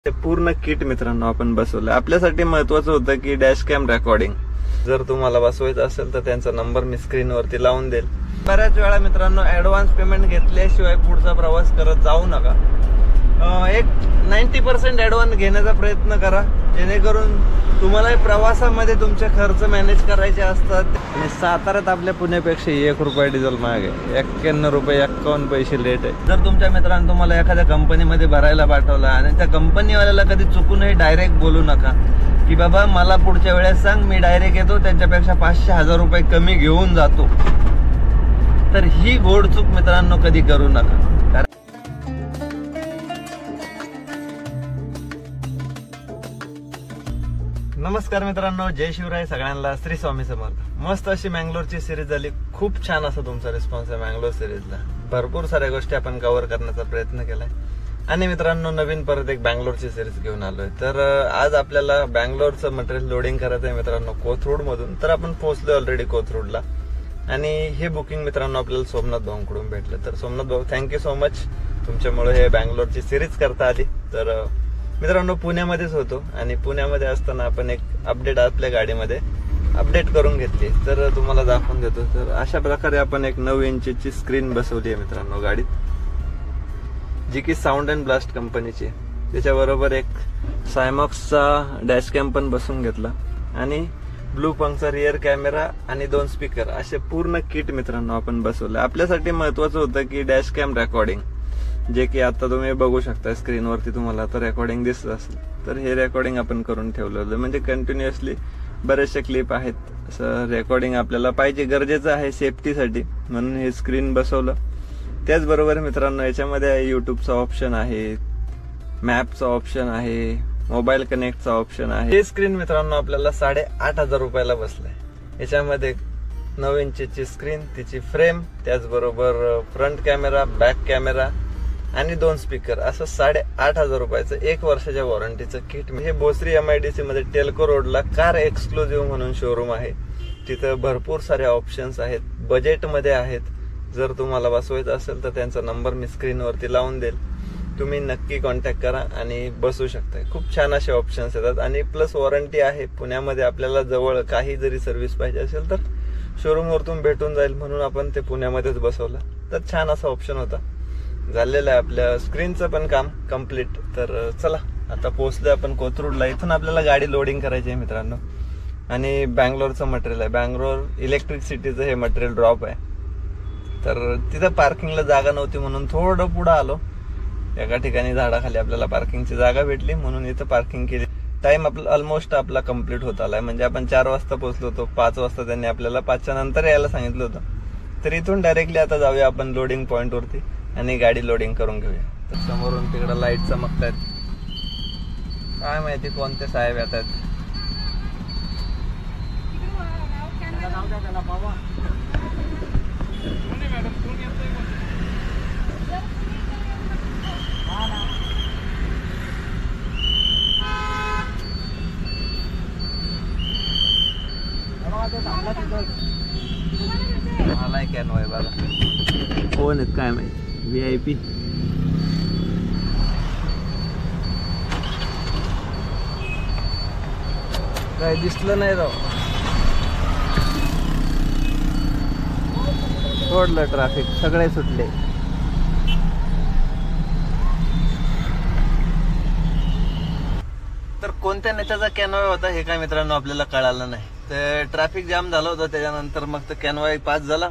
ते पूर्ण किट मित्रांनो आपण बसवलं. आपल्यासाठी महत्वाचं होतं की डॅश कॅम रेकॉर्डिंग जर तुम्हाला बसवायचं असेल तर त्यांचा नंबर मी स्क्रीनवरती लावून देईल. बऱ्याच वेळा मित्रांनो ऍडव्हान्स पेमेंट घेतल्याशिवाय पुढचा प्रवास करत जाऊ नका. एक 90% ऍडव्हान्स घेण्याचा प्रयत्न करा, जेणेकरून तुम्हाला प्रवासामध्ये तुमचे खर्च मॅनेज करायचे असतात. आणि साताऱ्यात आपल्या पुण्यापेक्षा 1 रुपया डिझेल महाग आहे. 91 रुपये 51 पैसे लेट आहे. जर तुमच्या मित्रांनो तुम्हाला एखाद्या कंपनीमध्ये भरायला पाठवला आणि त्या कंपनीवाल्याला कधी चुकूनही डायरेक्ट बोलू नका की बाबा मला पुढच्या वेळेस सांग, मी डायरेक्ट येतो, त्यांच्यापेक्षा 500-1000 रुपये कमी घेऊन जातो. तर ही घोडचूक मित्रांनो कधी करू नका. नमस्कार मित्रांनो, जय शिवराय सगळ्यांना, श्री स्वामी समर्थ. मस्त अशी मँगलोरची सिरीज झाली. खूप छान असा तुमचा रिस्पॉन्स आहे मँगलोर सिरीजला. भरपूर साऱ्या गोष्टी आपण कव्हर करण्याचा प्रयत्न केलाय आणि मित्रांनो नवीन परत एक बँगलोरची सिरीज घेऊन आलोय. तर आज आपल्याला बँगलोरचं मटेरियल लोडिंग करायचं आहे मित्रांनो कोथरूड मधून. तर आपण पोहोचलोय ऑलरेडी कोथरूडला आणि हे बुकिंग मित्रांनो आपल्याला सोमनाथ भाऊंकडून भेटलं. तर सोमनाथ भाऊ, थँक्यू सो मच, तुमच्यामुळे हे बँगलोरची सिरीज करता आली. तर मित्रांनो पुण्यामध्येच होतो आणि पुण्यामध्ये असताना आपण एक अपडेट आपल्या गाडीमध्ये अपडेट करून घेतली, तर तुम्हाला दाखवून देतो. तर अशा प्रकारे आपण एक 9 इंचची स्क्रीन बसवली आहे मित्रांनो गाडीत, जी की साऊंड अँड ब्लास्ट कंपनीची. त्याच्याबरोबर एक सायमॉक्सचा डॅश कॅम पण बसवून घेतला आणि ब्लू पंकचा रिअर कॅमेरा आणि 2 स्पीकर, असे पूर्ण किट मित्रांनो आपण बसवलं. आपल्यासाठी महत्वाचं होतं की डॅश कॅम रेकॉर्डिंग, जे की आता तुम्ही बघू शकता स्क्रीनवरती, तुम्हाला आता रेकॉर्डिंग दिसत असेल. तर हे रेकॉर्डिंग आपण करून ठेवलं होतं, म्हणजे कंटिन्युअसली बरेचसे क्लिप आहेत. असं रेकॉर्डिंग आपल्याला पाहिजे, गरजेचं आहे सेफ्टीसाठी, म्हणून हे स्क्रीन बसवलं. त्याचबरोबर मित्रांनो याच्यामध्ये युट्यूबचा ऑप्शन आहे, मॅपचा ऑप्शन आहे, मोबाईल कनेक्टचा ऑप्शन आहे. हे स्क्रीन मित्रांनो आपल्याला 8,500 रुपयाला बसलंय. याच्यामध्ये 9 इंचची स्क्रीन, तिची फ्रेम, त्याचबरोबर फ्रंट कॅमेरा, बॅक कॅमेरा आणि 2 स्पीकर, असं 8,500 रुपयाचं 1 वर्षाच्या वॉरंटीचं किट. हे भोसरी MIDC मध्ये टेल्को रोडला कार एक्सक्लुझिव्ह म्हणून शोरूम आहे. तिथं भरपूर सारे ऑप्शन्स आहेत, बजेटमध्ये आहेत. जर तुम्हाला बसवायचं असेल तर त्यांचा नंबर मी स्क्रीनवरती लावून देईल, तुम्ही नक्की कॉन्टॅक्ट करा आणि बसू शकता. खूप छान असे ऑप्शन्स येतात आणि प्लस वॉरंटी आहे. पुण्यामध्ये आपल्याला जवळ काही जरी सर्व्हिस पाहिजे असेल तर शोरूमवरतून भेटून जाईल, म्हणून आपण ते पुण्यामध्येच बसवलं. तर छान असा ऑप्शन होता. झालेलं आहे आपल्या स्क्रीनचं पण काम कम्प्लीट. तर चला आता पोहोचलोय आपण कोथरूडला. इथून आपल्याला गाडी लोडिंग करायची आहे मित्रांनो आणि बँगलोरचं मटेरियल आहे. बँगलोर इलेक्ट्रिक सिटीचं हे मटेरियल ड्रॉप आहे. तर तिथं पार्किंगला जागा नव्हती म्हणून थोडं पुढं आलो. एका ठिकाणी झाडाखाली आपल्याला पार्किंगची जागा भेटली म्हणून इथं पार्किंग केली. टाइम ऑलमोस्ट आपला कम्प्लीट होत आलाय, म्हणजे आपण 4 वाजता पोहोचलो होतो. 5 वाजता त्यांनी आपल्याला 5च्या नंतर यायला सांगितलं होतं. तर इथून डायरेक्टली आता जाऊया आपण लोडिंग पॉइंट वरती आणि गाडी लोडिंग करून घेऊया. तर समोरून तिकडे लाईट चमकतायत, काय माहिती कोणते साहेब येतात. मला कॅनवाय बघा कोण आहेत काय माहिती, VIP. काय दिसलं नाही राव, सोडलं ट्रॅफिक, सगळे सुटले. तर कोणत्या नेत्याचा कॅनवाय होता हे काय मित्रांनो आपल्याला कळालं नाही. तर ट्रॅफिक जाम झालं होतं, त्याच्यानंतर मग तो कॅनवाय पास झाला.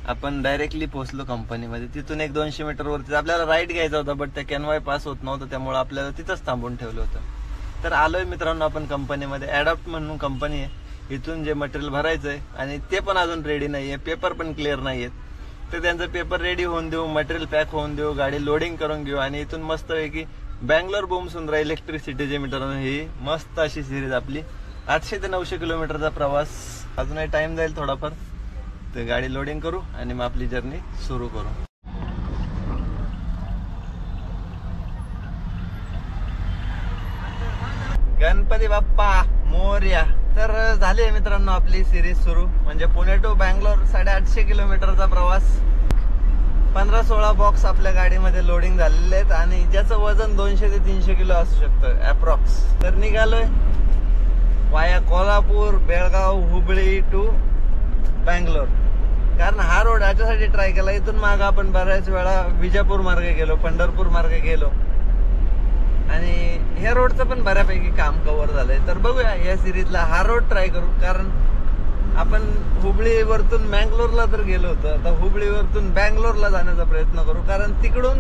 आपण डायरेक्टली पोहोचलो कंपनीमध्ये. तिथून 100-200 मीटर वरती आपल्याला राईट घ्यायचा होता, बट त्या कॅनवाय पास होत नव्हतं, त्यामुळे आपल्याला तिथंच थांबून ठेवलं होतं. तर आलोय मित्रांनो आपण कंपनीमध्ये. ॲडॉप्ट म्हणून कंपनी आहे. इथून जे मटेरियल भरायचंय आणि ते पण अजून रेडी नाहीये, पेपर पण क्लिअर नाहीयेत. तर त्यांचं पेपर रेडी होऊन देऊ, मटेरियल पॅक होऊन देऊ, गाडी लोडिंग करून घेऊ आणि इथून मस्त आहे की बँगलोर बोमसुंद्रा इलेक्ट्रिसिटीचे मित्रांनो ही मस्त अशी सिरीज आपली 800 ते 900 किलोमीटरचा प्रवास. अजूनही टाइम जाईल थोडाफार. तर गाडी लोडिंग करू आणि मग आपली जर्नी सुरू करू. गणपती बाप्पा मोरया. तर झाली मित्रांनो आपली सिरीज सुरू, म्हणजे पुणे टू बँगलोर 850 किलोमीटरचा प्रवास. 15-16 बॉक्स आपल्या गाडीमध्ये लोडिंग झालेले आहेत आणि ज्याचं वजन 200 ते 300 किलो असू शकतं अप्रॉक्स. तर निघालोय वाया कोल्हापूर, बेळगाव, हुबळी टू बँगलोर. कारण हा रोड याच्यासाठी ट्राय केला, इथून माग आपण बऱ्याच वेळा विजापूर मार्गे गेलो, पंढरपूर मार्गे गेलो आणि ह्या रोडचं पण बऱ्यापैकी काम कव्हर झालंय. तर बघूया या सिरीजला हा रोड ट्राय करू. कारण आपण हुबळीवरतून मँगलोरला तर गेलो होतो, आता हुबळीवरतून बँगलोरला जाण्याचा प्रयत्न करू. कारण तिकडून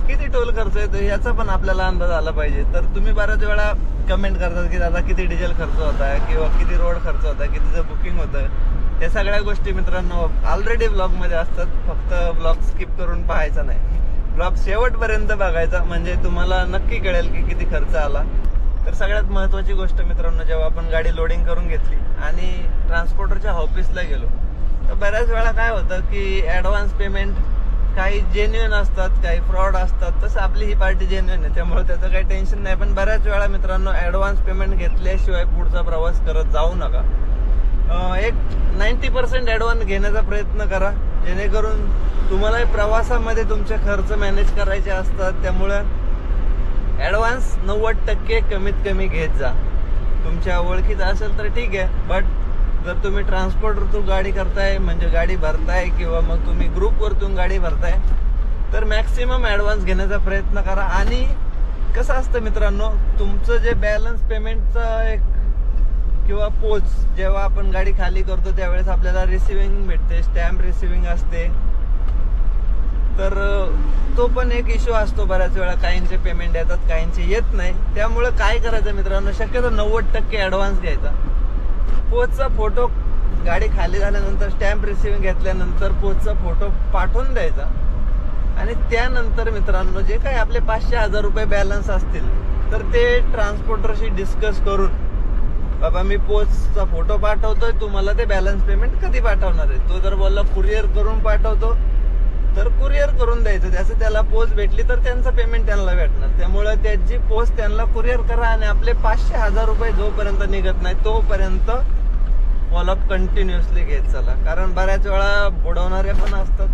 किती टोल खर्च येतो याचा पण आपल्याला अंदाज आला पाहिजे. तर तुम्ही बऱ्याच वेळा कमेंट करतात की दादा किती डिझेल खर्च होता किंवा किती रोड खर्च होता, कितीचं बुकिंग होतं. या सगळ्या गोष्टी मित्रांनो ऑलरेडी ब्लॉग मध्ये असतात, फक्त ब्लॉग स्किप करून पाहायचा नाही, ब्लॉग शेवटपर्यंत बघायचा, म्हणजे तुम्हाला नक्की कळेल की किती खर्च आला. तर सगळ्यात महत्वाची गोष्ट मित्रांनो, जेव्हा आपण गाडी लोडिंग करून घेतली आणि ट्रान्सपोर्टरच्या ऑफिसला गेलो तर बऱ्याच वेळा काय होतं की ऍडव्हान्स पेमेंट काही जेन्युइन असतात, काही फ्रॉड असतात. तसं आपली ही पार्टी जेन्युइन आहे, त्यामुळे त्याचं काही टेन्शन नाही. पण बऱ्याच वेळा मित्रांनो ऍडव्हान्स पेमेंट घेतल्याशिवाय पुढचा प्रवास करत जाऊ नका. एक 90% ऍडव्हान्स घेण्याचा प्रयत्न करा, जेणेकरून तुम्हाला प्रवासामध्ये तुमचे खर्च मॅनेज करायचे असतात. त्यामुळे ऍडव्हान्स 90% कमीत कमी घेत जा. तुमच्या ओळखीचा असेल तर ठीक आहे, बट जर तुम्ही ट्रान्सपोर्टवरतून गाडी करताय, म्हणजे गाडी भरताय किंवा मग तुम्ही ग्रुपवरतून गाडी भरताय, तर मॅक्सिमम ऍडव्हान्स घेण्याचा प्रयत्न करा. आणि कसं असतं मित्रांनो, तुमचं जे बॅलन्स पेमेंटचं एक किंवा पोच जेव्हा आपण गाडी खाली करतो त्यावेळेस आपल्याला रिसिव्हिंग भेटते, स्टॅम्प रिसिव्हिंग असते, तर तो पण एक इश्यू असतो बऱ्याच वेळा. काहींचे पेमेंट येतात, काहींचे येत नाही. त्यामुळे काय करायचं मित्रांनो, शक्यतो 90% ऍडव्हान्स घ्यायचा. पोचचा फोटो गाडी खाली झाल्यानंतर, स्टॅम्प रिसिव्हिंग घेतल्यानंतर पोचचा फोटो पाठवून द्यायचा आणि त्यानंतर मित्रांनो जे काही आपले 500-1000 रुपये बॅलन्स असतील तर ते ट्रान्सपोर्टरशी डिस्कस करून, बाबा मी पोचचा फोटो पाठवतोय, तुम्हाला ते बॅलन्स पेमेंट कधी पाठवणार आहे. तो जर बोलला कुरिअर करून पाठवतो तर कुरिअर करून द्यायचं, त्याचं त्याला पोच भेटली तर त्यांचं पेमेंट त्यांना भेटणार. त्यामुळे त्याची पोच त्यांना कुरिअर करा आणि आपले 500-1000 रुपये जोपर्यंत निघत नाही तोपर्यंत फॉलोअप कंटिन्युअसली घेत चला. कारण बऱ्याच वेळा बुडवणारे पण असतात.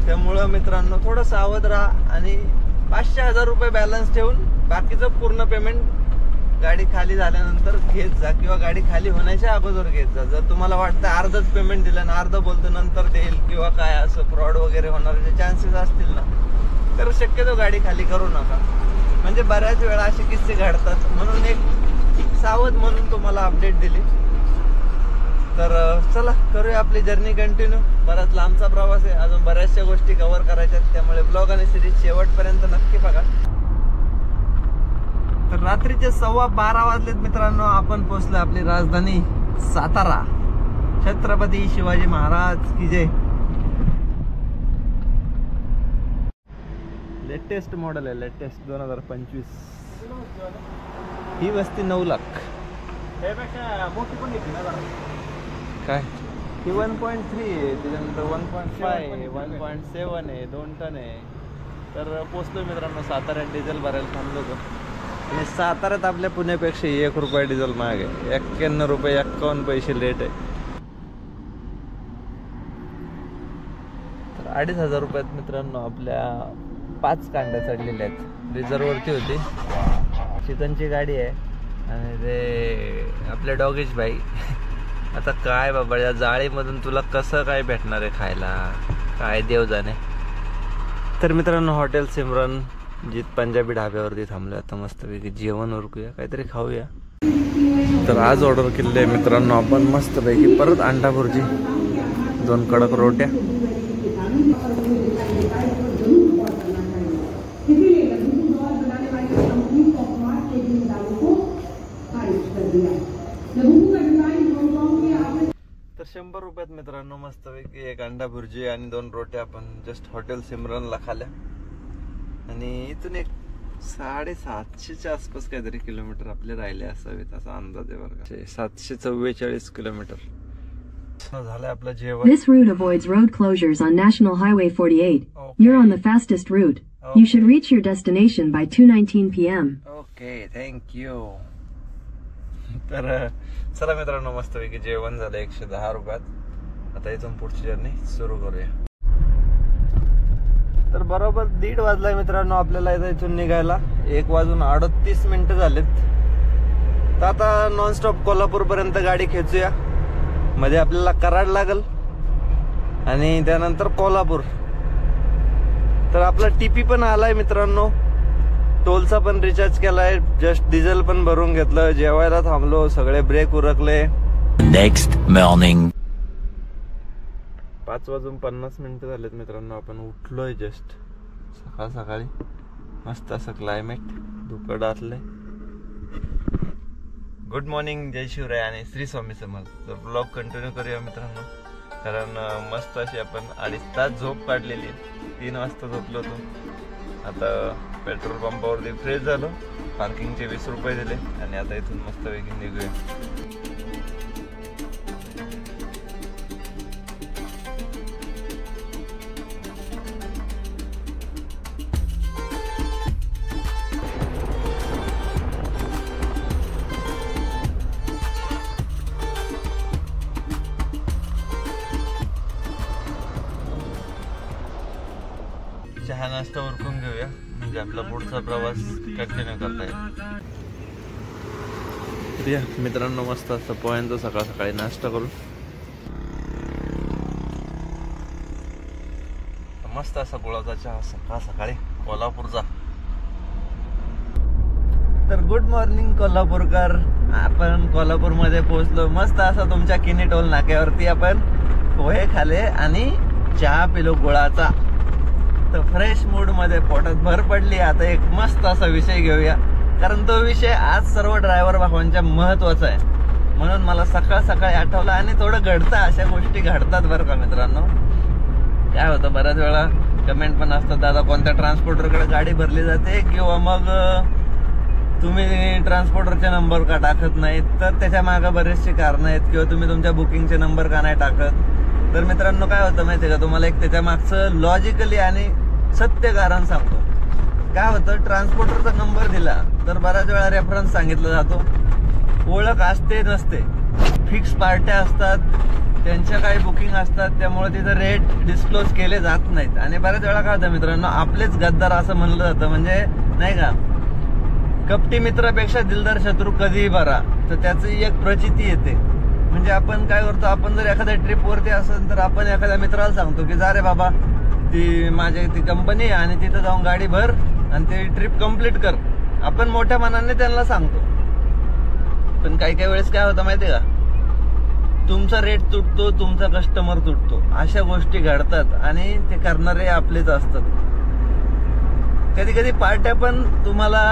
त्यामुळं मित्रांनो थोडं सावध राहा आणि 500-1000 रुपये बॅलन्स ठेवून बाकीचं पूर्ण पेमेंट गाडी खाली झाल्यानंतर घेत जा किंवा गाडी खाली होण्याच्या अगोदर घेत जा. जर तुम्हाला वाटतं अर्धच पेमेंट दिलं आणि अर्ध बोलतो नंतर देईल किंवा काय असं फ्रॉड वगैरे होणारे चान्सेस असतील ना, तर शक्यतो गाडी खाली करू नका. म्हणजे बऱ्याच वेळा असे किस्से घडतात, म्हणून एक सावध म्हणून तुम्हाला अपडेट दिली. तर चला करूया आपली जर्नी कंटिन्यू. बराच लांबचा प्रवास आहे, अजून बऱ्याचशा गोष्टी कव्हर करायच्या, त्यामुळे ब्लॉग आणि सिरीज शेवटपर्यंत नक्की बघा. तर रात्रीचे 12:15 वाजलेत मित्रांनो, आपण पोहोचलो आपली राजधानी सातारा. छत्रपती शिवाजी महाराज की जय. लेटेस्ट मॉडेल आहे, लेटेस्ट 2025. ही वस्ती 9 लाख. काय ही 1.3 आहे, त्याच्यानंतर 1.5 आहे, 1.7 आहे, 2 टन आहे. तर पोचलो मित्रांनो साताऱ्यात, डिझेल भरायला थांबलो होतो. आणि साताऱ्यात आपल्या पुण्यापेक्षा 1 रुपया डिझेल महाग आहे. 91 रुपये 51 पैसे रेट आहे. तर 2500 रुपयात मित्रांनो आपल्या 5 कांड्या चढलेल्या आहेत. रिझर्ववरती होती, चिकनची गाडी आहे आणि ते आपले डॉगेश भाई. आता काय बाबा या जाळीमधून तुला कसं काय भेटणार आहे खायला, काय देव जाणे. तर मित्रांनो हॉटेल सिमरन जीत पंजाबी ढाब्यावरती थांबलो. आता मस्तपैकी जेवण उरकूया, काहीतरी खाऊया. तर आज ऑर्डर केलेली आहे मित्रांनो आपण मस्तपैकी परत अंडा भुर्जी, 2 कडक रोट्या, तर 100 रुपयात मित्रांनो मस्तपैकी 1 अंडा भुर्जी आणि 2 रोट्या आपण जस्ट हॉटेल सिमरनला खाल्या. आणि इथून एक 750च्या आसपास काहीतरी किलोमीटर आपले राहिले असावेत असा अंदाज आहे बरं का. 744 किलोमीटर झालंय आपलं जेवण. This route avoids road closures on National Highway 48. You're on the fastest route. You should reach your destination by 2:19 p.m. Okay, thank you. तर चला मित्रांनो मस्तपैकी जेवण झालं 110 रुपयात. आता इथून पुढची जर्नी सुरू करूया. तर बरोबर 1:30 वाजलाय मित्रांनो आपल्याला इथून निघायला. 1:38 झालेत. तर आता नॉनस्टॉप कोल्हापूर पर्यंत गाडी खेचूया. मध्ये आपल्याला कराड लागल आणि त्यानंतर कोल्हापूर. तर आपला टीपी पण आलाय मित्रांनो. टोलचा पण रिचार्ज केलाय. जस्ट डिझेल पण भरून घेतलं. जेवायला थांबलो. सगळे ब्रेक उरकले. नेक्स्ट मॉर्निंग 5:50 झालेत मित्रांनो. आपण उठलोय जस्ट सकाळी. मस्त असं क्लायमेट. धुकं डासलंय. गुड मॉर्निंग, जय शिवराय आणि श्री स्वामी समर्थ. तर ब्लॉग कंटिन्यू करूया मित्रांनो. कारण मस्त अशी आपण 2.5 तास झोप काढलेली. 3 वाजता झोपलो होतो. आता पेट्रोल पंपावरती फ्रेश झालो. पार्किंगचे 20 रुपये दिले आणि आता इथून मस्त वेगळी निघूया. चहा नाश्ता उरकून घेऊया म्हणजे आपला पुढचा प्रवास कंटिन्यू करता येईल. मित्रांनो मस्त असं पोह्यांचा सकाळी नाश्ता करू. मस्त असा गुळाचा चहा सकाळी कोल्हापूरचा. तर गुड मॉर्निंग कोल्हापूरकर. आपण कोल्हापूरमध्ये पोहोचलो. मस्त असा तुमच्या किनी टोल नाक्यावरती आपण पोहे खाले आणि चहा पिलो गुळाचा. तर फ्रेश मूड मध्ये पोटात भर पडली. आता एक मस्त असा विषय घेऊया. कारण तो विषय आज सर्व ड्रायव्हर भावांच्या महत्वाचा आहे. म्हणून मला सकाळी आठवला आणि थोडं घडतं. अशा गोष्टी घडतात बरं का मित्रांनो. काय होतं बऱ्याच वेळा कमेंट पण असतात, दादा कोणत्या ट्रान्सपोर्टरकडे गाडी भरली जाते किंवा मग तुम्ही ट्रान्सपोर्टरचे नंबर का टाकत नाहीत. तर त्याच्या मागे बरेचशी कारणं आहेत. किंवा तुम्ही तुमच्या बुकिंगचे नंबर का नाही टाकत. तर मित्रांनो काय होतं माहिती आहे का, तुम्हाला एक त्याच्या मागचं लॉजिकली आणि सत्य कारण सांगतो. काय होतं, ट्रान्सपोर्टरचा नंबर दिला तर बऱ्याच वेळा रेफरन्स सांगितला जातो. ओळख असते नसते. फिक्स पार्ट्या असतात, त्यांच्या काही बुकिंग असतात, त्यामुळे तिथं रेट डिस्क्लोज केले जात नाहीत. आणि बऱ्याच वेळा काय होतं मित्रांनो, आपलेच गद्दार असं म्हणलं जातं. म्हणजे नाही का, कपटी मित्रापेक्षा दिलदार शत्रू कधीही बरा. तर त्याची एक प्रचिती येते. म्हणजे आपण काय करतो, आपण जर एखाद्या ट्रिपवरती असेल तर आपण एखाद्या मित्राला सांगतो की जा रे बाबा, ती कंपनी आहे आणि तिथं जाऊन गाडी भर आणि ती ट्रिप कम्प्लीट कर. आपण मोठ्या मनाने त्यांना सांगतो. पण काही वेळेस काय होतं माहितीये का, तुमचा रेट तुटतो, तुमचा कस्टमर तुटतो. अशा गोष्टी घडतात आणि ते करणारे आपलेच असतात. कधी कधी पार्ट्या पण तुम्हाला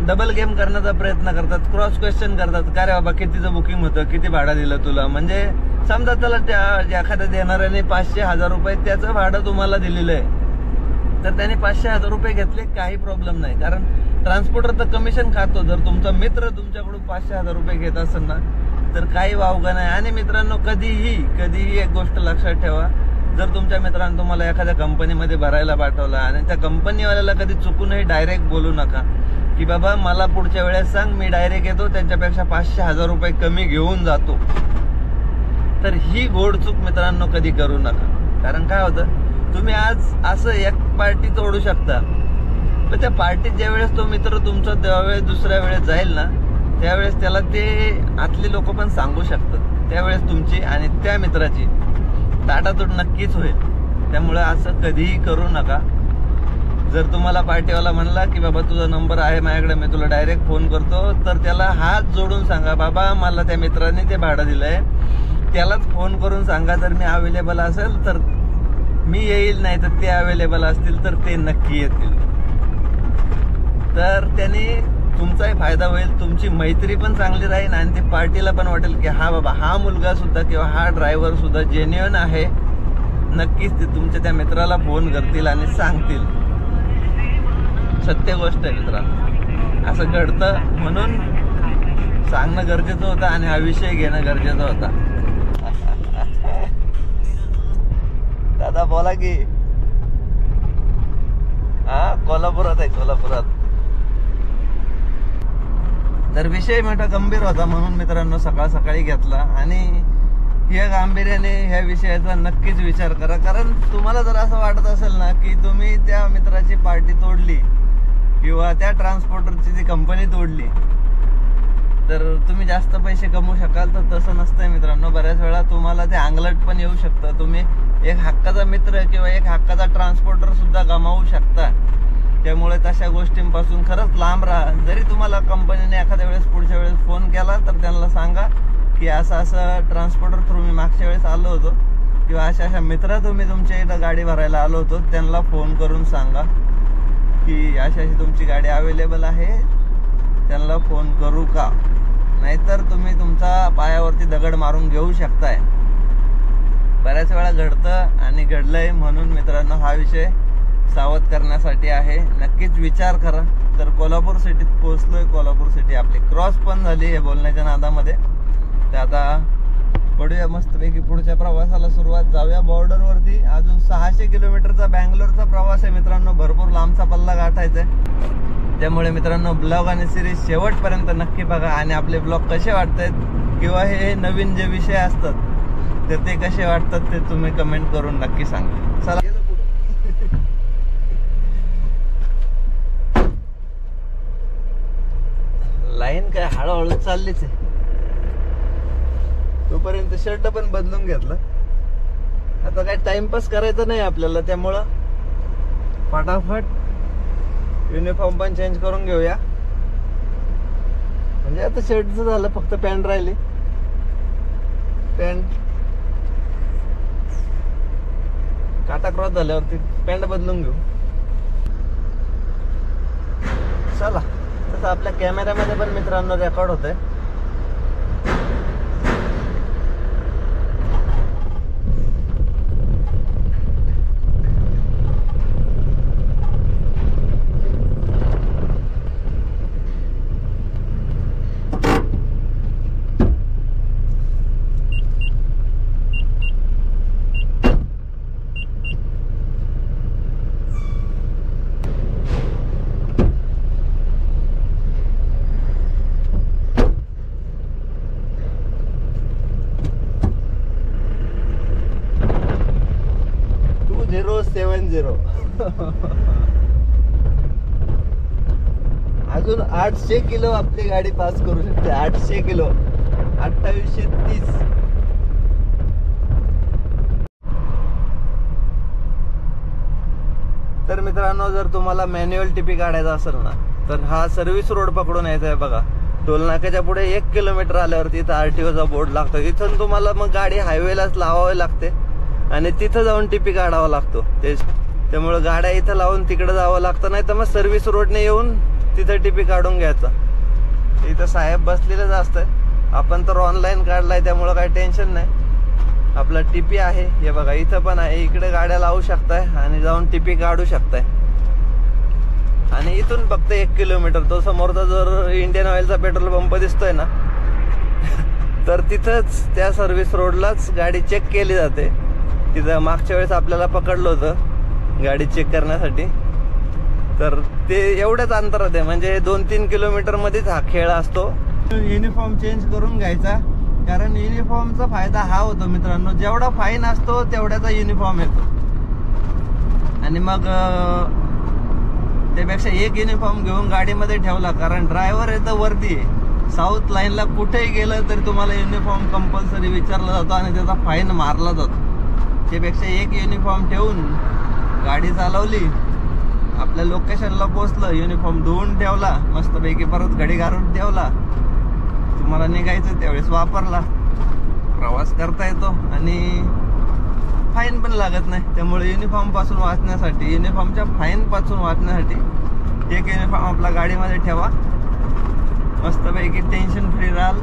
डबल गेम करण्याचा प्रयत्न करतात. क्रॉस क्वेश्चन करतात. का रे बाबा कितीचं बुकिंग होतं, किती भाडं दिलं तुला. म्हणजे समजा त्याला त्या एखाद्या देणाऱ्याने 500-1000 रुपये त्याचं भाडं तुम्हाला दिलेलं आहे, तर त्याने 500-1000 रुपये घेतले, काही प्रॉब्लेम नाही. कारण ट्रान्सपोर्टर तर कमिशन खातो. जर तुमचा मित्र तुमच्याकडून 500-1000 रुपये घेत असेल ना, तर काही वावगं नाही. आणि मित्रांनो कधीही एक गोष्ट लक्षात ठेवा, जर तुमच्या मित्रांनी तुम्हाला एखाद्या कंपनीमध्ये भरायला पाठवला आणि त्या कंपनीवाल्याला कधी चुकूनही डायरेक्ट बोलू नका की बाबा मला पुढच्या वेळेस सांग, मी डायरेक्ट येतो, त्यांच्यापेक्षा 500-1000 रुपये कमी घेऊन जातो. तर ही घोडचूक मित्रांनो कधी करू नका. कारण काय होतं, तुम्ही आज असं एक पार्टी तोडू शकता, पण त्या पार्टीत ज्या वेळेस तो मित्र तुमचा त्यावेळेस दुसऱ्या वेळेस जाईल ना, त्यावेळेस त्याला ते आतले लोक पण सांगू शकतात. त्यावेळेस तुमची आणि त्या मित्राची ताटातूट नक्कीच होईल. त्यामुळे असं कधीही करू नका. जर तुम्हाला पार्टीवाला म्हणला की बाबा तुझा नंबर आहे माझ्याकडे, मी तुला डायरेक्ट फोन करतो, तर त्याला हात जोडून सांगा, बाबा मला त्या मित्राने ते भाडं दिलंय, त्यालाच फोन करून सांगा. जर मी अवेलेबल असेल तर मी येईल, नाही तर ते अवेलेबल असतील तर ते नक्की येतील. तर त्यांनी तुमचाही फायदा होईल, तुमची मैत्री पण चांगली राहील आणि ते पार्टीला पण वाटेल की हा बाबा हा मुलगा सुद्धा किंवा हा ड्रायव्हर सुद्धा जेन्युइन आहे. नक्कीच ते तुमच्या त्या मित्राला फोन करतील आणि सांगतील. सत्य गोष्ट आहे मित्रांनो. असं घडतं म्हणून सांगणं गरजेचं होतं आणि हा विषय घेणं गरजेचं होता. दादा बोला की. हा कोल्हापुरात आहे, कोल्हापुरात. तर विषय मोठा गंभीर होता म्हणून मित्रांनो सकाळी घेतला. आणि या गांभीर्याने ह्या विषयाचा नक्कीच विचार करा. कारण तुम्हाला जर असं वाटत असेल ना की तुम्ही त्या मित्राची पार्टी तोडली किंवा त्या ट्रान्सपोर्टरची जी कंपनी तोडली तर तुम्ही जास्त पैसे कमवू शकाल, तर तसं नसतंय मित्रांनो. बऱ्याच वेळा तुम्हाला ते अंगलट पण येऊ शकतं. तुम्ही एक हक्काचा मित्र किंवा एक हक्काचा ट्रान्सपोर्टर सुद्धा गमावू शकता. त्यामुळे तशा गोष्टींपासून खरंच लांब राहा. जरी तुम्हाला कंपनीने एखाद्या वेळेस पुढच्या वेळेस फोन केला तर त्यांना सांगा की असं ट्रान्सपोर्टर थ्रू मी मागच्या वेळेस आलो होतो किंवा अशा मित्र तुम्ही तुमच्या इथं गाडी भरायला आलो होतो, त्यांना फोन करून सांगा की अशी तुमची गाडी अवेलेबल आहे, त्यांना फोन करू का. नाहीतर तुम्ही तुमचा पायावरती दगड मारून घेऊ शकताय. बऱ्याच वेळा घडतं आणि घडलंय, म्हणून मित्रांनो हा विषय सावध करण्यासाठी आहे. नक्कीच विचार करा. तर कोल्हापूर सिटीत पोहोचलोय. कोल्हापूर सिटी आपली क्रॉस पण झाली आहे बोलण्याच्या नादामध्ये. तर आता पडूया मस्तपैकी पुढच्या प्रवासाला सुरुवात. जाऊया बॉर्डरवरती. अजून 600 किलोमीटरचा बँगलोरचा प्रवास आहे मित्रांनो. भरपूर लांबचा पल्ला गाठायचा आहे. त्यामुळे मित्रांनो ब्लॉग आणि सिरीज शेवटपर्यंत नक्की बघा. आणि आपले ब्लॉग कसे वाटतात किंवा हे नवीन जे विषय असतात तर ते कसे वाटतात ते तुम्ही कमेंट करून नक्की सांगा. चला लाईन काय हळूहळू चाललीच आहे. तोपर्यंत शर्ट पण बदलून घेतलं. आता काय टाइमपास करायचं नाही आपल्याला, त्यामुळं फटाफट युनिफॉर्म पण चेंज करून घेऊया. म्हणजे आता शर्टचं झालं, फक्त पॅन्ट राहिली. पॅन्ट काटा क्रॉस झाल्यावरती पॅन्ट बदलून घेऊ. चला. तसं आपल्या कॅमेऱ्यामध्ये पण मित्रांनो रेकॉर्ड होतंय. अजून 800 किलो आपली गाडी पास करू शकते. 800 किलो. 2830. तर मित्रांनो जर तुम्हाला मॅन्युअल टिपी काढायचा असेल ना तर हा सर्व्हिस रोड पकडून यायचा आहे बघा. टोल नाक्याच्या पुढे 1 किलोमीटर आल्यावरती इथं RTOचा बोर्ड लागतो. इथून तुम्हाला मग गाडी हायवेलाच लावावी लागते आणि तिथं जाऊन टिपी काढावा लागतो. त्यामुळे गाड्या इथं लावून तिकडे जावं लागतं. नाही तर मग सर्व्हिस रोडने येऊन तिथं टिपी काढून घ्यायचं. इथं साहेब बसलेलंच असतंय. आपण तर ऑनलाईन काढलाय त्यामुळं काही टेन्शन नाही. आपला टिपी आहे हे बघा, इथं पण आहे. इकडे गाड्या लावू शकताय आणि जाऊन टिपी काढू शकताय. आणि इथून फक्त 1 किलोमीटर. तो समोरचा जर इंडियन ऑइलचा पेट्रोल पंप दिसतोय ना तर तिथंच त्या सर्व्हिस रोडलाच गाडी चेक केली जाते. तिथं मागच्या वेळेस आपल्याला पकडलं होतं गाडी चेक करण्यासाठी. तर ते एवढ्याच अंतरात आहे. म्हणजे 2-3 किलोमीटर मध्येच हा खेळ असतो. युनिफॉर्म चेंज करून घ्यायचा. कारण युनिफॉर्मचा फायदा हा होतो मित्रांनो, जेवढा फाईन असतो तेवढ्याचा युनिफॉर्म येतो. आणि मग त्यापेक्षा एक युनिफॉर्म घेऊन गाडीमध्ये ठेवला. कारण ड्रायव्हर येतं वरती. साऊथ लाईनला कुठेही गेलं तरी तुम्हाला युनिफॉर्म कंपल्सरी विचारला जातो आणि त्याचा फाईन मारला जातो. त्यापेक्षा एक युनिफॉर्म ठेवून गाडी चालवली, आपल्या लोकेशनला पोहोचलं, युनिफॉर्म धुवून ठेवला, मस्तपैकी परत घडी घालून ठेवला, तुम्हाला निघायचं त्यावेळेस वापरला, प्रवास करता येतो आणि फाईन पण लागत नाही. त्यामुळे युनिफॉर्म पासून वाचण्यासाठी, युनिफॉर्मच्या फाईन पासून वाचण्यासाठी एक युनिफॉर्म आपला गाडीमध्ये ठेवा. मस्तपैकी टेन्शन फ्री राहाल,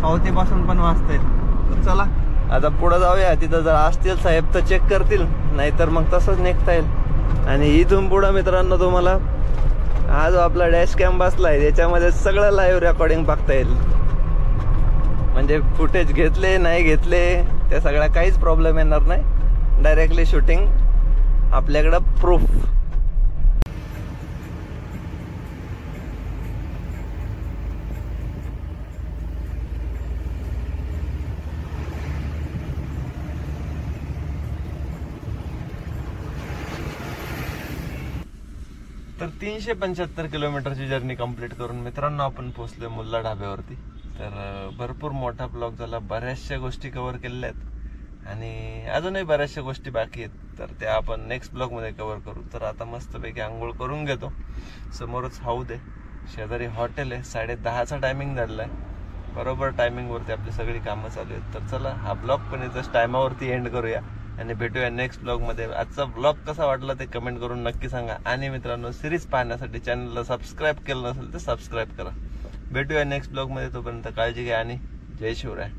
पावतीपासून पण वाचता येईल. चला आता पुढे जाऊया. तिथं जर असतील साहेब तर चेक करतील, नाहीतर मग तसंच निघता येईल. आणि इथून पुढं मित्रांनो तुम्हाला हा जो आपला डॅश कॅम बसलाय याच्यामध्ये सगळं लाईव्ह रेकॉर्डिंग बघता येईल. म्हणजे फुटेज घेतले नाही घेतले त्या सगळ्या काहीच प्रॉब्लेम येणार नाही. डायरेक्टली शूटिंग आपल्याकडं प्रूफ. तर 375 किलोमीटरची जर्नी कंप्लीट करून मित्रांनो आपण पोहोचलोय मुल्ला ढाब्यावरती. तर भरपूर मोठा ब्लॉग झाला, बऱ्याचशा गोष्टी कव्हर केलेल्या आहेत आणि अजूनही बऱ्याचशा गोष्टी बाकी आहेत, तर त्या आपण नेक्स्ट ब्लॉग मध्ये कव्हर करू. तर आता मस्तपैकी आंघोळ करून घेतो. समोरच हाऊद आहे, शेजारी हॉटेल आहे, 10:30चा टायमिंग झालेला आहे. बरोबर टायमिंग वरती आपली सगळी कामं चालू आहेत. तर चला हा ब्लॉग पण इथं टायमावरती एंड करूया आणि भेटूया नेक्स्ट ब्लॉग मध्ये. आजचा ब्लॉग कसा वाटला ते कमेंट करून नक्की सांगा आणि मित्रांनो सिरीज पाहण्यासाठी चॅनलला सबस्क्राईब केलं नसेल तर सबस्क्राईब करा. भेटूया नेक्स्ट ब्लॉग मध्ये, तोपर्यंत काळजी घ्या आणि जय शिवराय.